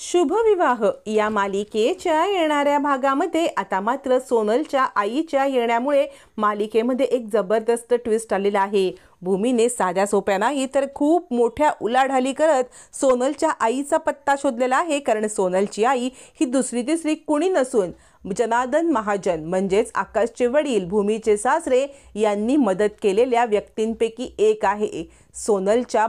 शुभविवाह या मालिकेच्या येणाऱ्या भागामध्ये आता मात्र सोनलच्या आईच्या येण्यामुळे मालिकेमध्ये एक जबरदस्त ट्विस्ट आलेला आहे। भूमीने साध्या सोप्या नाही तर खूप मोठ्या उलाढाली करत सोनलच्या आईचा पत्ता शोधलेला आहे। कारण सोनलची आई ही दुसरी तिसरी कुणी नसून जनार्दन महाजन म्हणजेच आकाशचे वडील भूमीचे सासरे यांनी मदत केलेल्या व्यक्तींपैकी एक आहे। सोनलच्या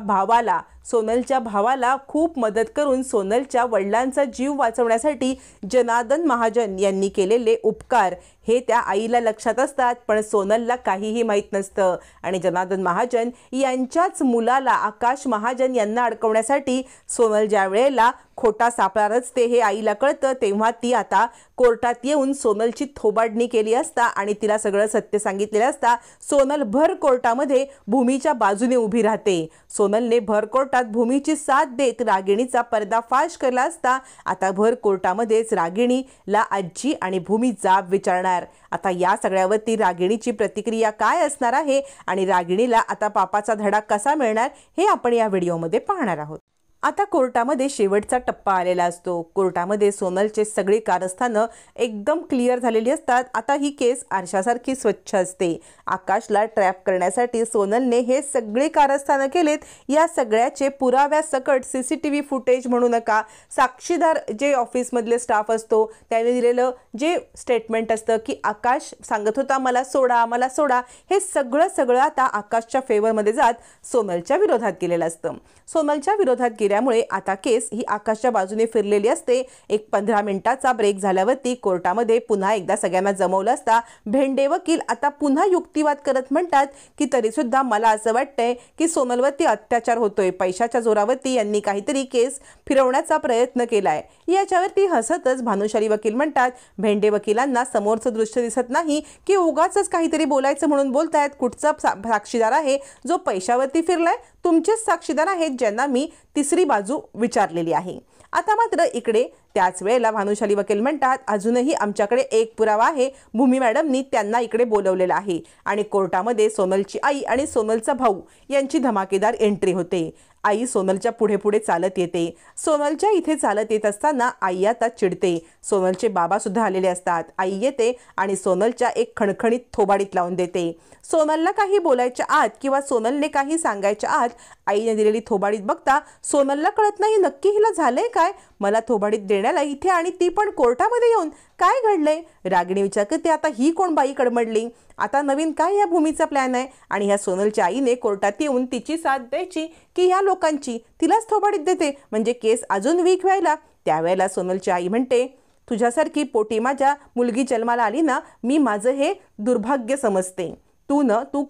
भावाला खूप मदत करून सोनलच्या वडिलांचा जीव वाचवण्यासाठी जनार्दन महाजन यांनी केलेले उपकार हे त्या आईला लक्षात असतात, पण सोनलला काहीही माहीत नसतं। आणि जनार्दन महाजन यांच्याच मुलाला आकाश महाजन यांना अडकवण्यासाठी सोनल ज्या वेळेला खोटा सापळा ते हे आईला कळतं, तेव्हा ती आता कोर्टात येऊन सोनलची थोबाडणी केली असता आणि तिला सगळं सत्य सांगितलेलं असता सोनल भर कोर्टामध्ये भूमीच्या बाजूने उभी राहते। सोनलने भर कोर्टात भूमीची साथ देत रागिणीचा पर्दाफाश केला असता आता भर कोर्टामध्येच रागिणीला आजी आणि भूमी जाब विचारणार। आता या सगळ्यावरती रागिणीची प्रतिक्रिया काय असणार आहे आणि रागिणीला आता पापाचा धडा कसा मिळणार हे आपण या व्हिडिओमध्ये पाहणार आहोत। आता कोर्टामध्ये शेवटचा टप्पा आलेला असतो। कोर्टामध्ये सोनलचे सगळे कारस्थानं एकदम क्लिअर झालेली असतात। आता ही केस आरशासारखी स्वच्छ असते। आकाशला ट्रॅप करण्यासाठी सोनलने हे सगळे कारस्थानं केलेत। या सगळ्याचे पुराव्यासकट CCTV फुटेज म्हणू नका, साक्षीदार जे ऑफिसमधले स्टाफ असतो त्याने दिलेलं जे स्टेटमेंट असतं की आकाश सांगत होता मला सोडा, हे सगळं आता आकाशच्या फेवरमध्ये जात सोनलच्या विरोधात गेलेलं असतं। सोनलच्या विरोधात गेल्यामुळे आता केस ही आकाशच्या बाजूने फिरलेली असते। एक 15 मिनिटाचा ब्रेक झाल्यावरती कोर्टामध्ये पुन्हा एकदा सगळ्यांना जमवलं असता भेंडे वकील आता पुन्हा युक्तिवाद करत म्हणतात की तरी सुद्धा मला असं वाटतंय की सोनलवरती अत्याचार होतोय, पैशाच्या जोरावरती यांनी काहीतरी केस फिरवण्याचा प्रयत्न केलाय। याच्यावरती हसतच भानुशाली वकील म्हणतात भेंडे वकिलांना समोरचं दृश्य दिसत नाही की उगाच काहीतरी बोलायचं म्हणून बोलतायत। कुठचा साक्षीदार आहे जो पैशावरती फिरलाय? तुमचेच साक्षीदार आहेत ज्यांना मी तिसरी बाजू विचारलेली आहे। आता मात्र इकडे त्याच वेळेला भानुशाली वकील म्हणतात अजूनही आमच्याकडे एक पुरावा आहे, भूमी मॅडमनी त्यांना इकडे बोलवलेलं आहे। आणि कोर्टामध्ये सोनलची आई आणि सोनलचा भाऊ यांची धमाकेदार एंट्री होते। आई सोनलच्या पुढे चालत येते। सोनलच्या इथे चालत येत असताना आई आता चिडते। सोनलचे बाबा सुद्धा आलेले असतात। आई येते आणि सोनलच्या एक खणखणीत थोबाडीत लावून देते। सोनलला काही बोलायच्या आत किंवा सोनलने काही सांगायच्या आत आईने दिलेली थोबाडीत बघता सोनलला कळत नाही नक्की हिला झालंय काय, मला थोबाडीत देण्याला इथे आणि ती पण कोर्टामध्ये येऊन, काय घडलंय? रागिणी विचार करते आता ही कोण बाई कडमडली, आता नवीन काय या भूमीचा प्लॅन आहे? आणि ह्या सोनलच्या आईने कोर्टात येऊन तिची साथ द्यायची की ह्या लोकांची, तिलाच थोबाडीत देते म्हणजे केस अजून वीक व्हायला। त्यावेळेला सोनलची आई म्हणते तुझ्यासारखी पोटी माझ्या मुलगी जन्माला आली ना, मी माझं हे दुर्भाग्य समजते। तू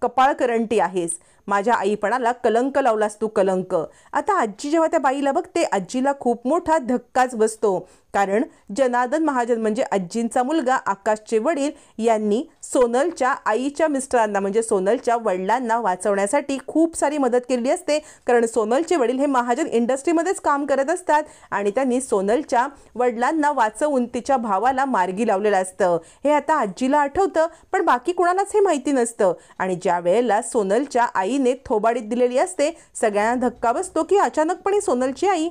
कपाळकरंटी आहेस, माझ्या आईपणाला कलंक लावलास तू, कलंक। आता आजी जेव्हा त्या बाईला बघते आजीला खूप मोठा धक्काच बसतो, कारण जनार्दन महाजन म्हणजे आजींचा मुलगा आकाशचे वडील यांनी सोनलच्या आईच्या मिस्टरांना म्हणजे सोनलच्या वडिलांना वाचवण्यासाठी खूप सारी मदत केली असते। कारण सोनलचे वडील हे महाजन इंडस्ट्रीमध्येच काम करत असतात आणि त्यांनी सोनलच्या वडिलांना वाचवून तिच्या भावाला मार्गी लावलेलं असतं। हे आता आजीला आठवतं, पण बाकी कोणालाच हे माहिती नसतं। आणि ज्या वेळेला सोनलच्या आईने थोबाडीत दिलेली असते सगळ्यांना धक्का बसतो की अचानकपणे सोनलची आई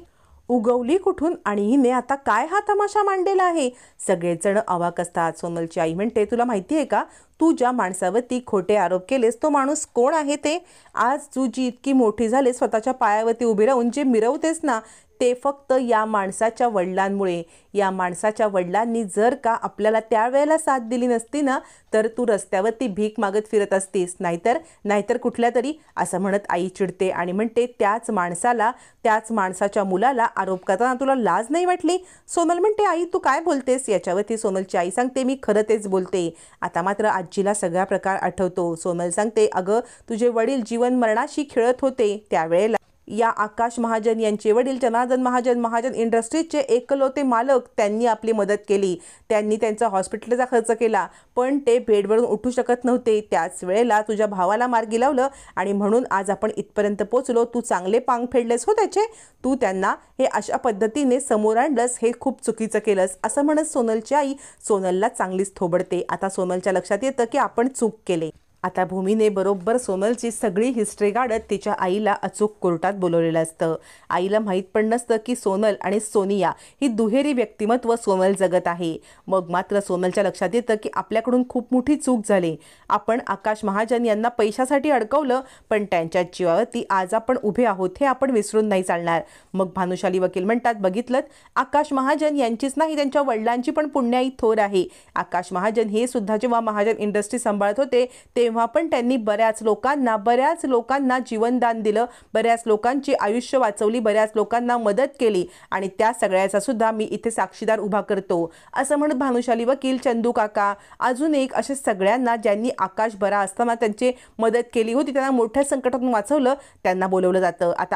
उगवली कुठून आणि हिने आता काय हा तमाशा मांडलेला आहे। सगळेजण अवाक असतात। सोनलची आई म्हणते तुला माहिती आहे का, तू ज्या माणसावरती खोटे आरोप केलेस तो माणूस कोण आहे ते? आज तू जी इतकी मोठी झाले स्वतःच्या पायावरती उभी राहून जे मिरवतेस ना ते फक्त या माणसाच्या वडिलांमुळे। या माणसाच्या वडिलांनी जर का आपल्याला त्यावेळेला साथ दिली नसती ना तर तू रस्त्यावरती भीक मागत फिरत असतीस, नाहीतर कुठल्या तरी, असं म्हणत आई चिडते आणि म्हणते त्याच माणसाच्या मुलाला आरोप करताना तुला लाज नाही वाटली? सोनल म्हणते आई तू काय बोलतेस? याच्यावरती सोनलची आई सांगते मी खरं तेच बोलते। आता मात्र आजीला सगळा प्रकार आठवतो। सोनल सांगते अगं तुझे वडील जीवन मरणाशी खेळत होते त्यावेळेला या आकाश महाजन यांचे वडील जनार्दन महाजन इंडस्ट्रीजचे एकलौते मालक, त्यांनी आपली मदत केली, त्यांनी त्यांचा हॉस्पिटलचा खर्च केला, पण ते बेडवरून उठू शकत नव्हते। त्याच वेळेला तुझ्या भावाला मार्गी लावलं आणि म्हणून आज आपण इथपर्यंत पोहोचलो। तू चांगले पांग फेडलेस हो त्याचे, तू त्यांना हे अशा पद्धतीने समोर आणलंस, हे खूप चुकीचं केलंस, असं म्हणत सोनलची आई सोनलला चांगलीच थोबडते। आता सोनलच्या लक्षात येतं की आपण चूक केले। आता भूमीने बरोबर सोनलची सगळी हिस्ट्री काढत तिच्या आईला अचूक कोर्टात बोलवलेलं असतं। आईला माहीत पण नसतं की सोनल आणि सोनिया ही दुहेरी व्यक्तिमत्व सोनल जगत आहे। मग मात्र सोनलच्या लक्षात येतं की आपल्याकडून खूप मोठी चूक झाली। आपण आकाश महाजन यांना पैशासाठी अडकवलं, पण त्यांच्या जीवावरती आज आपण उभे आहोत हे आपण विसरून नाही चालणार। मग भानुशाली वकील म्हणतात, बघितलं, आकाश महाजन यांचीच नाही त्यांच्या वडिलांची पण पुण्याई थोर आहे। आकाश महाजन हे सुद्धा जेव्हा महाजन इंडस्ट्री सांभाळत होते तेव्हा पण त्यांनी बऱ्याच लोकांना जीवनदान दिलं, बऱ्याच लोकांची आयुष्य वाचवली, बऱ्याच लोकांना मदत केली आणि त्या सगळ्याचा सुद्धा मी इथे साक्षीदार उभा करतो असं म्हणत भानुशाली वकील, चंदू काका, अजून एक असे सगळ्यांना ज्यांनी आकाश बरा असताना त्यांची मदत केली होती, त्यांना मोठ्या संकटातून वाचवलं, त्यांना बोलवलं जातं। आता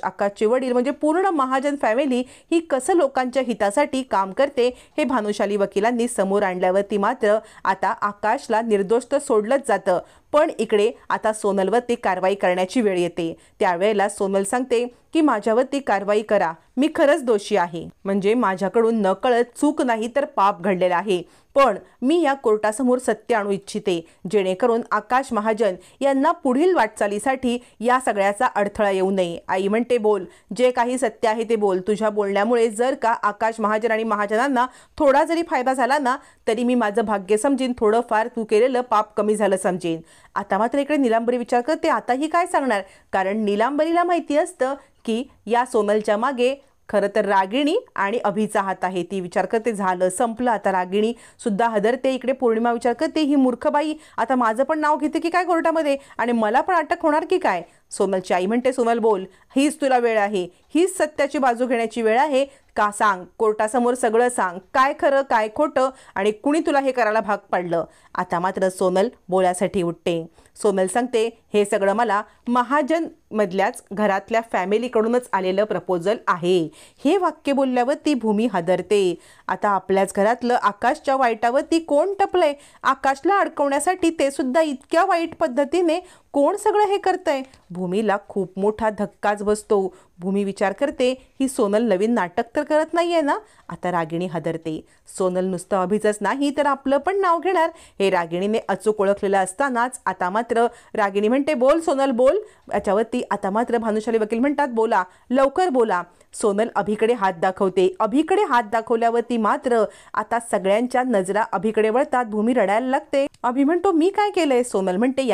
आकाशचे वडील म्हणजे पूर्ण महाजन फॅमिली ही कसं लोकांच्या हितासाठी काम करते हे भानुशाली वकिलांनी समोर आणल्यावरती मात्र आता आकाशला निर्दोष तर सोडलंच जातं, पण इकडे आता सोनलवरती कारवाई करण्याची वेळ येते। त्यावेळेला सोनल सांगते की माझ्यावरती कारवाई करा, मी खरंच दोषी आहे, म्हणजे माझ्याकडून नकळत चूक नाही तर पाप घडलेलं आहे, पण मी या कोर्टासमोर सत्य आणू इच्छिते जेणेकरून आकाश महाजन यांना पुढील वाटचालीसाठी या सगळ्याचा अडथळा येऊ नये। आई म्हणते, बोल, जे काही सत्य आहे ते बोल, तुझ्या बोलण्यामुळे जर का आकाश महाजन आणि महाजनांना थोडा जरी फायदा झाला ना तरी मी माझं भाग्य समजीन, थोडंफार तू केलेलं पाप कमी झालं समजेन। आता मात्र इकडे नीलांबरी विचार करते, आताही काय सांगणार, कारण नीलांबरीला माहिती असतं की या सोनलच्या मागे खरं तर रागिणी आणि अभिचा हात आहे। ती विचार करते, झालं संपलं, आता रागिणी सुद्धा हदरते। इकडे पौर्णिमा विचार करते, ही मूर्खबाई आता माझं पण नाव घेते की काय कोर्टामध्ये आणि मला पण अटक होणार की काय। सोनलची आई म्हणते, सोनल बोल, हीच तुला वेळ आहे, हीच सत्याची बाजू घेण्याची वेळ आहे का, सांग, कोर्टासमोर सगळं सांग, काय खरं काय खोटं आणि कुणी तुला हे करायला भाग पाडलं। आता मात्र सोनल बोलायसाठी उठते। सोनल सांगते, हे सगळं मला महाजन मधल्याच घरातल्या फॅमिलीकडूनच आलेलं प्रपोजल आहे। हे वाक्य बोलल्यावरती भूमी हादरते। आता आपल्याच घरातलं आकाशच्या वाईटावरती कोण टपलंय, आकाशला अडकवण्यासाठी ते सुद्धा इतक्या वाईट पद्धतीने कोण सगळं हे करतंय। भूमीला खूप मोठा धक्काच बसतो। भूमी विचार करते, ही सोनल नवीन नाटक तर करत नाहीये ना। आता रागिणी हादरते। सोनल नुसतं अभिचंच नाही तर आपलं पण नाव घेणार हे रागिणीने अचूक ओळखलेलं असतानाच आता मात्र रागिणी म्हणते, बोल सोनल बोल। याच्यावरती आता मात्र भानुशाली वकील म्हणतात, बोला, लवकर बोला। सोनल अभिकडे हात दाखवते। अभिकडे हात दाखवल्यावरती मात्र आता सगळ्यांच्या नजरा अभिकडे वळतात। भूमी रडायला लागते। अभि म्हणतो, मी काय केलंय? सोनल म्हणते,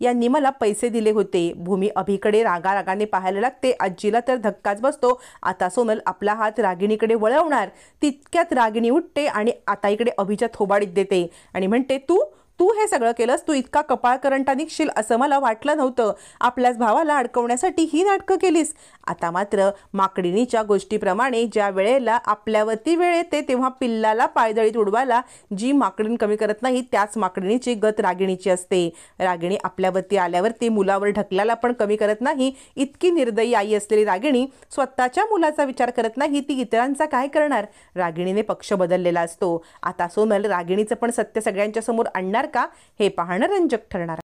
यांनी मला पैसे दिले होते। भूमी अभिकडे रागाने पाहायला लागते। आजीला तर धक्काच बसतो। आता सोनल आपला हात रागिणीकडे वळवणार तितक्यात रागिणी उठते आणि आता इकडे अभिच्या थोबाडीत देते आणि म्हणते, तू हे सगळं केलंस, तू इतका कपाळकरंटा निघशील असं मला वाटलं नव्हतं। आपल्याच भावाला अडकवण्यासाठी ही नाटकं केलीस। आता मात्र माकडीनीच्या गोष्टीप्रमाणे ज्या वेळेला आपल्यावरती वेळ येते तेव्हा पिल्लाला पायदळीत उडवायला जी माकडीण कमी करत नाही त्याच माकडीनीची गत रागिणीची असते। रागिणी आपल्यावरती आल्यावरती मुलावर ढकलायला पण कमी करत नाही। इतकी निर्दयी आई असलेली रागिणी स्वतःच्या मुलाचा विचार करत नाही, ती इतरांचा काय करणार। रागिणीने पक्ष बदललेला असतो। आता सोनल रागिणीचं पण सत्य सगळ्यांच्या समोर आणणार का हे पाहणं रंजक ठरणार।